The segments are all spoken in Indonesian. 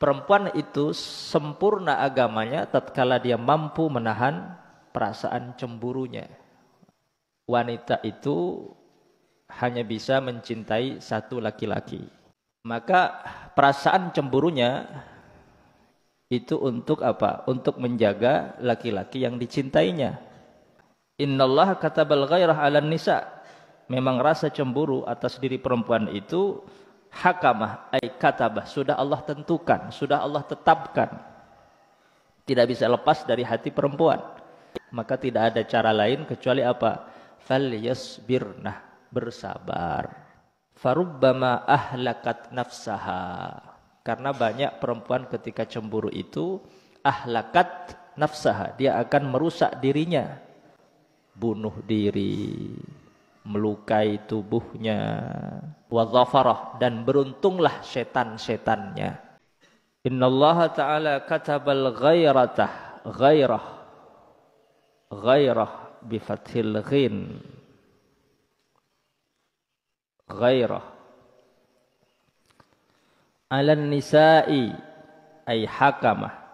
Perempuan itu sempurna agamanya tatkala dia mampu menahan perasaan cemburunya. Wanita itu hanya bisa mencintai satu laki-laki. Maka perasaan cemburunya itu untuk apa? Untuk menjaga laki-laki yang dicintainya. Innallaha katabal ghairah 'alan nisa. Memang rasa cemburu atas diri perempuan itu hakamah ay katabah, sudah Allah tentukan, sudah Allah tetapkan. Tidak bisa lepas dari hati perempuan. Maka tidak ada cara lain kecuali apa? Falyasbirnah, bersabar. Farubbama ahlakat nafsaha. Karena banyak perempuan ketika cemburu itu ahlakat nafsaha, dia akan merusak dirinya. Bunuh diri, melukai tubuhnya, wadhafarah, dan beruntunglah setan-setannya. Innallaha ta'ala katabal ghairah bifathil ghin, ghairah alan nisa'i ay hakamah.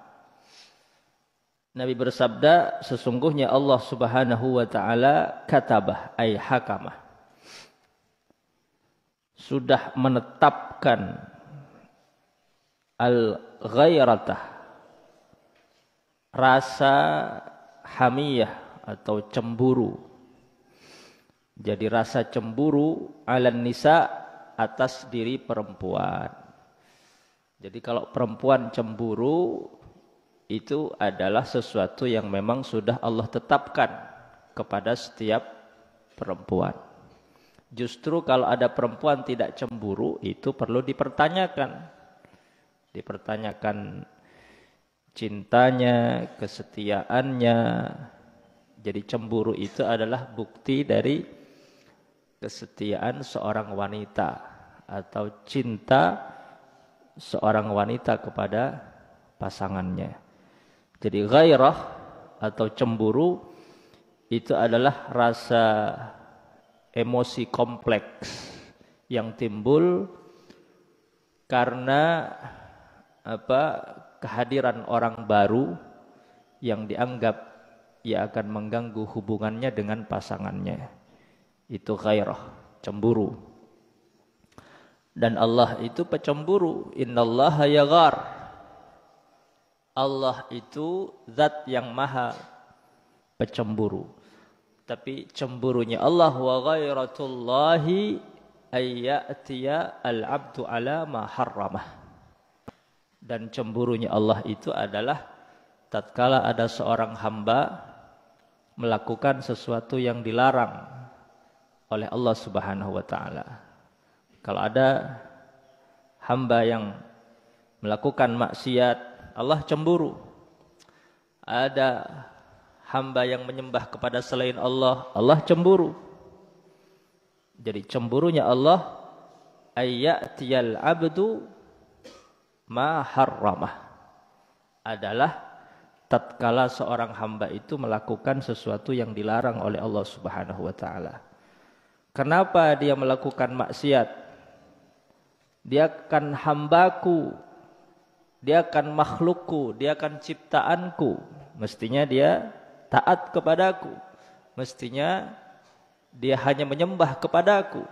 Nabi bersabda, sesungguhnya Allah Subhanahu wa taala katabah ay hakamah, sudah menetapkan al-ghairatah, rasa hamiyah atau cemburu. Jadi rasa cemburu alan nisa, atas diri perempuan. Jadi kalau perempuan cemburu, itu adalah sesuatu yang memang sudah Allah tetapkan kepada setiap perempuan. Justru kalau ada perempuan tidak cemburu, itu perlu dipertanyakan. Dipertanyakan cintanya, kesetiaannya. Jadi cemburu itu adalah bukti dari kesetiaan seorang wanita atau cinta seorang wanita kepada pasangannya. Jadi ghairah atau cemburu itu adalah rasa emosi kompleks yang timbul karena kehadiran orang baru yang dianggap ia akan mengganggu hubungannya dengan pasangannya. Itu ghairah, cemburu. Dan Allah itu pecemburu. Innallaha yaghar. Allah itu zat yang maha pecemburu. Tapi cemburunya Allah wa ghairatullahi ayyatiya al-abdu ala ma harramah. Dan cemburunya Allah itu adalah tatkala ada seorang hamba melakukan sesuatu yang dilarang oleh Allah Subhanahu wa taala. Kalau ada hamba yang melakukan maksiat, Allah cemburu. Ada hamba yang menyembah kepada selain Allah, Allah cemburu. Jadi cemburunya Allah ayyatiyal abdu ma harramah, adalah tatkala seorang hamba itu melakukan sesuatu yang dilarang oleh Allah Subhanahu wa taala. Kenapa dia melakukan maksiat? Dia kan hambaku, dia kan makhlukku, dia kan ciptaanku. Mestinya dia taat kepadaku. Mestinya dia hanya menyembah kepadaku.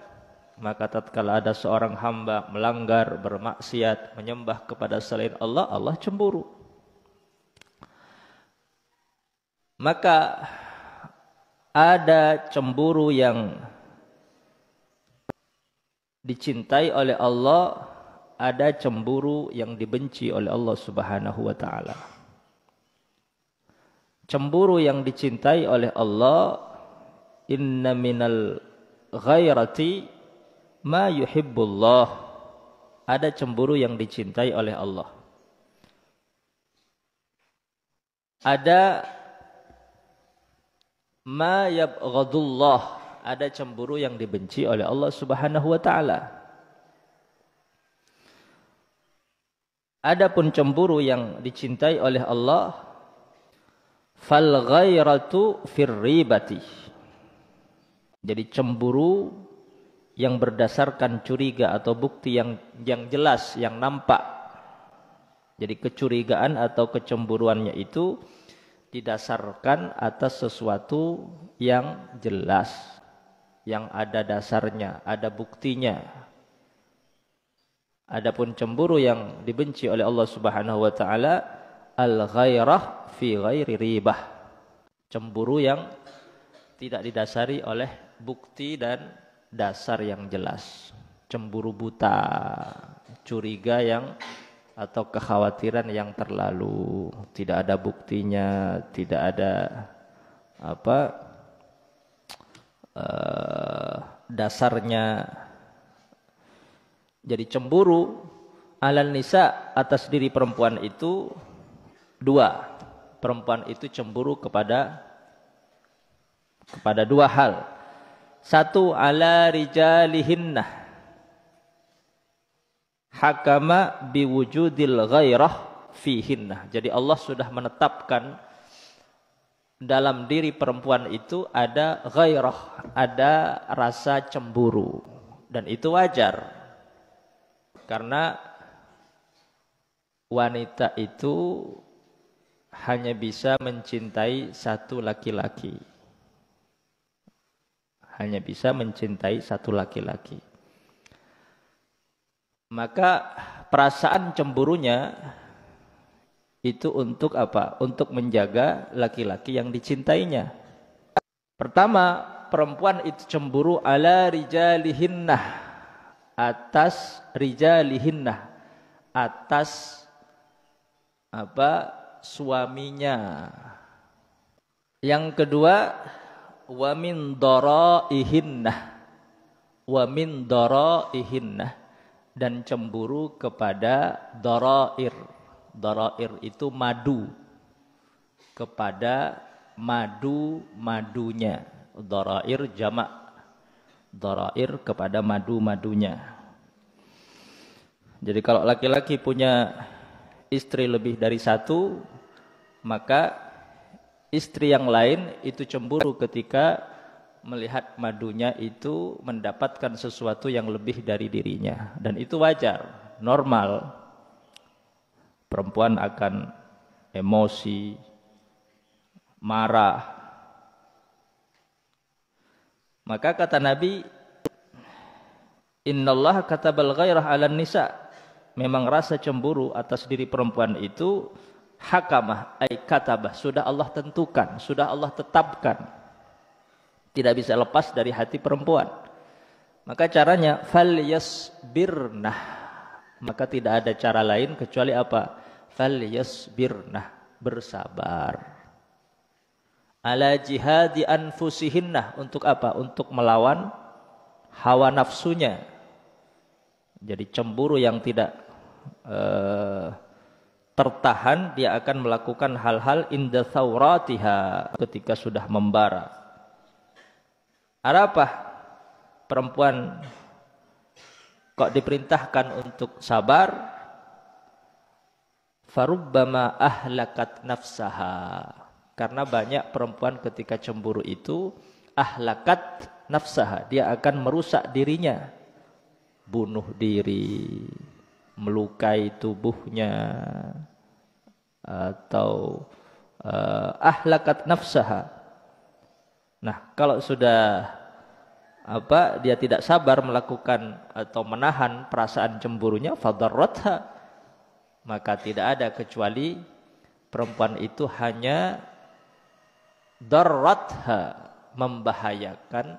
Maka tatkala ada seorang hamba melanggar, bermaksiat, menyembah kepada selain Allah, Allah cemburu. Maka ada cemburu yang dicintai oleh Allah, ada cemburu yang dibenci oleh Allah Subhanahu wa taala. Cemburu yang dicintai oleh Allah, inna minal ghairati ma yuhibbullah. Ada cemburu yang dicintai oleh Allah. Ada ma yabghadullah. Ada cemburu yang dibenci oleh Allah Subhanahu wa taala. Adapun cemburu yang dicintai oleh Allah, fal ghairatu fir ribati. Jadi cemburu yang berdasarkan curiga atau bukti yang jelas, yang nampak. Jadi kecurigaan atau kecemburuannya itu didasarkan atas sesuatu yang jelas, yang ada dasarnya, ada buktinya. Adapun cemburu yang dibenci oleh Allah Subhanahu wa taala, al-ghairah fi ghairi ribah. Cemburu yang tidak didasari oleh bukti dan dasar yang jelas. Cemburu buta, curiga yang atau kekhawatiran yang terlalu, tidak ada buktinya, tidak ada dasarnya. Jadi cemburu alal nisa atas diri perempuan itu dua. Perempuan itu cemburu kepada dua hal. Satu, ala rijalihinnah hakama biwujudil ghairah fihinnah. Jadi Allah sudah menetapkan dalam diri perempuan itu ada ghairah, ada rasa cemburu, dan itu wajar karena wanita itu hanya bisa mencintai satu laki-laki, hanya bisa mencintai satu laki-laki. Maka perasaan cemburunya itu untuk apa? Untuk menjaga laki-laki yang dicintainya. Pertama, perempuan itu cemburu ala rijalihinnah, atas rijalihinnah, atas suaminya. Yang kedua, wa min daraihinnah, wa min daraihinnah, dan cemburu kepada darair. Darair itu madu, kepada madu-madunya. Darair jamak, darair kepada madu-madunya. Jadi kalau laki-laki punya istri lebih dari satu, maka istri yang lain itu cemburu ketika melihat madunya itu mendapatkan sesuatu yang lebih dari dirinya. Dan itu wajar, normal. Perempuan akan emosi, marah. Maka kata Nabi, innallaha katabal ghairah 'alan nisa. Memang rasa cemburu atas diri perempuan itu hakamah, ay katabah, sudah Allah tentukan, sudah Allah tetapkan. Tidak bisa lepas dari hati perempuan. Maka caranya falyasbirnah. Maka tidak ada cara lain kecuali apa? Falyasbirnah, bersabar. Ala jihadi anfusihinnah, untuk apa? Untuk melawan hawa nafsunya. Jadi cemburu yang tidak tertahan, dia akan melakukan hal-hal inda thawratiha, ketika sudah membara. Ada apa? Perempuan kok diperintahkan untuk sabar? Farubbama ahlakat nafsaha. Karena banyak perempuan ketika cemburu itu ahlakat nafsaha, dia akan merusak dirinya, bunuh diri, melukai tubuhnya, atau ahlakat nafsaha. Nah, kalau sudah dia tidak sabar melakukan atau menahan perasaan cemburunya, fadarratha, maka tidak ada kecuali perempuan itu hanya darratha, membahayakan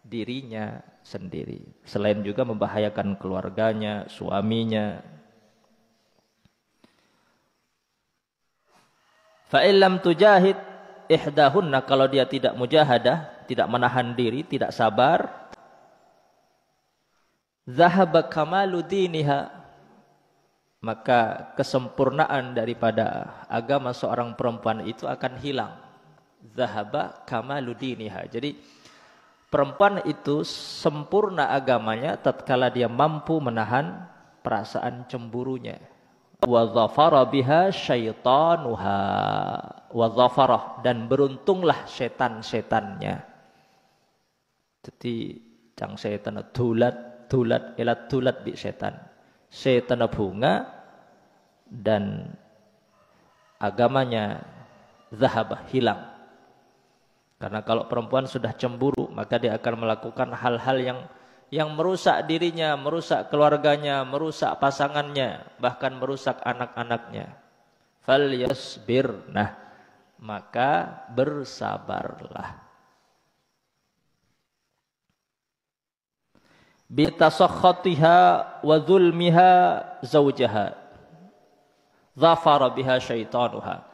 dirinya sendiri, selain juga membahayakan keluarganya, suaminya. Fa illam tujahid ihdahunna, kalau dia tidak mujahadah, tidak menahan diri, tidak sabar, zahaba kamalu diniha, maka kesempurnaan daripada agama seorang perempuan itu akan hilang. Zahaba kamalu diniha. Jadi perempuan itu sempurna agamanya tatkala dia mampu menahan perasaan cemburunya. Wa dhafara biha syaitanuha, wa dhafara, dan beruntunglah setan-setannya. Jadi cang setan dulat elat dulat bi setan. Setan bunga dan agamanya zahabah, hilang. Karena kalau perempuan sudah cemburu, maka dia akan melakukan hal-hal yang merusak dirinya, merusak keluarganya, merusak pasangannya, bahkan merusak anak-anaknya. Falyasbirnah, maka bersabarlah. Bitasakhatiha wa zulmiha zawjaha dhafara biha syaitanuha,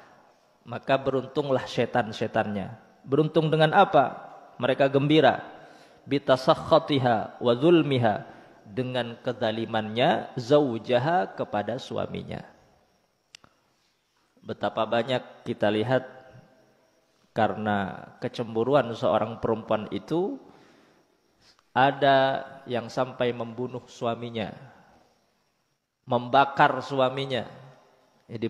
maka beruntunglah setan-setannya. Beruntung dengan apa? Mereka gembira. Bitasakhatiha wa zulmiha, dengan kezalimannya zawjaha kepada suaminya. Betapa banyak kita lihat karena kecemburuan seorang perempuan itu, ada yang sampai membunuh suaminya, membakar suaminya. Jadi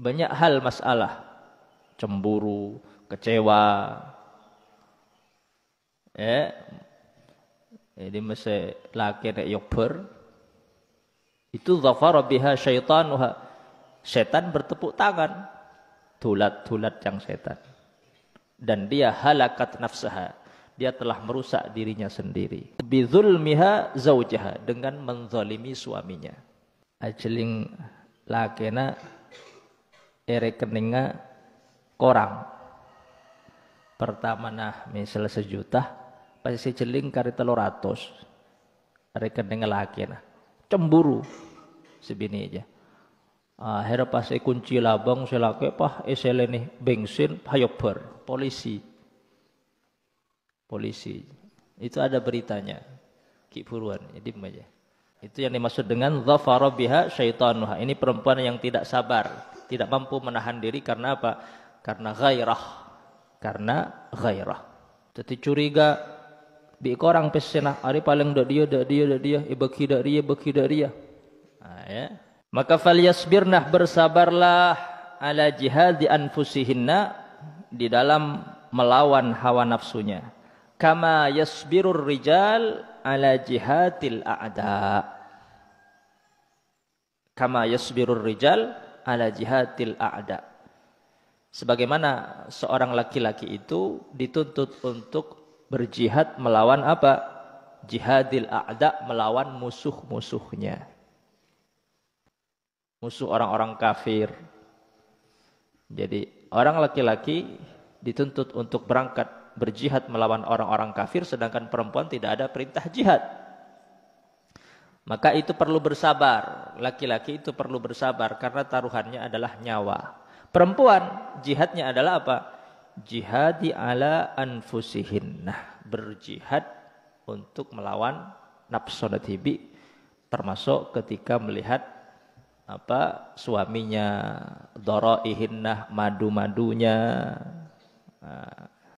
banyak hal masalah, cemburu, kecewa. Jadi mesti laki nek yober itu dhafara biha syaitanuha. Setan bertepuk tangan, dulat-dulat yang setan. Dan dia halakat nafsaha, dia telah merusak dirinya sendiri. Bizulmiha zaujaha, dengan menzalimi suaminya. Ajeling lakena rekeningnya korang. Pertama nah misal 1 juta, pasti jeling kari 300. Rekeningnya lakena. Cemburu sebini aja. Akhirnya pas kunci labang selake pah eselene bensin hayober. Polisi itu ada beritanya, ki buruan, jadi aja. Itu yang dimaksud dengan dhafara biha syaitanuha. Ini perempuan yang tidak sabar, tidak mampu menahan diri karena apa? Karena ghairah. Jadi curiga bi orang pesenah ari paling dak dia bagi dak dia. Ya. Maka falyasbirnah, bersabarlah, ala jihadi anfusihinna, di dalam melawan hawa nafsunya. Kama yasbirur rijal ala jihadil a'da. Kama yasbirur rijal ala jihadil a'da. Sebagaimana seorang laki-laki itu dituntut untuk berjihad melawan apa? Jihadil a'da, melawan musuh-musuhnya. Musuh orang-orang kafir. Jadi orang laki-laki dituntut untuk berangkat berjihad melawan orang-orang kafir, sedangkan perempuan tidak ada perintah jihad. Maka itu perlu bersabar. Laki-laki itu perlu bersabar karena taruhannya adalah nyawa. Perempuan jihadnya adalah apa? Jihadi ala anfusihin. Nah, berjihad untuk melawan nafsu natibi, termasuk ketika melihat apa suaminya, daraihinnah, madu-madunya,